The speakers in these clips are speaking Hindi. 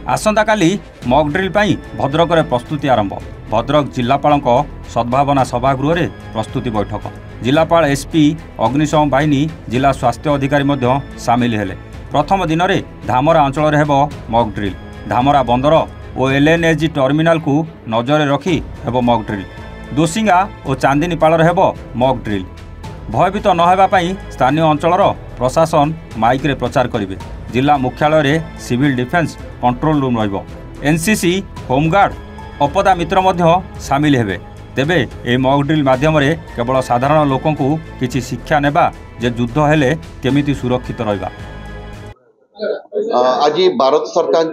आसंता काली मॉक ड्रिल पाई भद्रक रे प्रस्तुति आरंभ। भद्रक जिलापाल सद्भावना सभागृह रे प्रस्तुति बैठक। जिलापाल एसपी अग्निशम बाहिनी जिला स्वास्थ्य अधिकारी मध्य सामिल हेले। प्रथम दिन में धामरा अंचल हेब मॉक ड्रिल। धामरा बंदर और एलएनएजी टर्मिनाल को नजर रखी हेब मॉक ड्रिल। दोसिंगा और चांदीनीपाल हेब मॉक ड्रिल। भयभीत न होगापाई स्थानीय अंचल प्रशासन माइक रे प्रचार करेंगे। जिला मुख्यालय रे सिविल डिफेन्स कंट्रोल रूम रहिबो। एनसीसी होमगार्ड अपदा मित्र मध्य सामिल हेबे। तेबे ए मॉक ड्रिल माध्यम रे केवल साधारण लोकों को किछि शिक्षा नेबा जे युद्ध हेले केमिति सुरक्षित रहिबा। आज भारत सरकार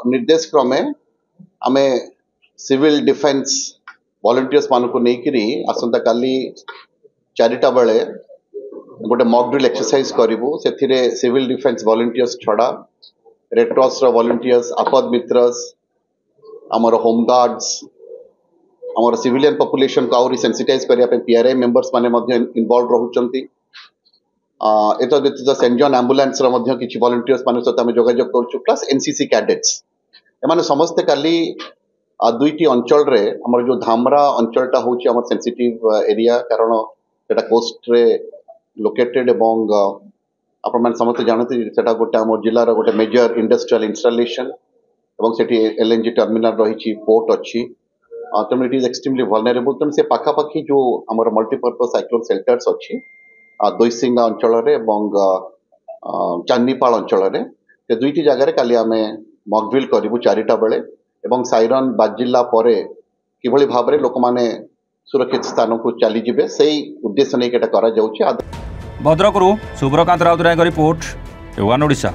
निर्देश क्रमे आमे सिविल डिफेन्स वॉलंटियर्स मान को लेकरी आसंता काली 4टा बेले गोटे मॉक ड्रिल एक्सरसाइज करिवु। सेथिरे सिविल डिफेन्स वॉलंटियर्स छड़ा रेड क्रॉस रो वॉलंटियर्स, आपद मित्रस, हमर होम गार्ड्स, हमर सिविलियन पॉपुलेशन को आउरी सेंसिटाइज करिया पे पीआरआई मेंबर्स माने मध्य इन्वॉल्व रहउचंती। एत व्यतीत सेंट जॉन एम्बुलेंस रो मध्य किछि वॉलंटियर्स माने सहित आमे जोगाजोग करछु, प्लस एनसीसी कैडेट्स। एमाने समस्त काली दुईटी अंचल रे हमर जो धामरा अंचलटा होछि हमर सेंसिटिव एरिया, कारण सेटा कोस्ट रे लोकेटेड एवं आपण माने समस्त जानते सेटा गोटे हमर जिल्ला रो गोटे मेजर इंडस्ट्रियल इंस्टॉलेशन एवं सेठी एलएनजी टर्मिनल रहिछि, पोर्ट अछि। तेणु इट इज एक्सट्रीमली वल्नरेबल। तेणु से पाखापाखि जो हमर मल्टीपर्पज साइक्लोन शेल्टर्स अछि दोइसिंगा अंचल रे एवं चांदीपाल अंचल रे, से दुईटी जगह रे काली आमे मॉक ड्रिल करिवु 4टा बेले एवं साइरन बाजिला परे किभଳି भाबरे लोक माने सुरक्षित स्थान को चली जिबे सेही उद्देश्य नै केटा करा जाउछि। भद्रकरू सुब्रकांत राउतरायଙ୍କ रिपोर्ट, वन ओडिशा।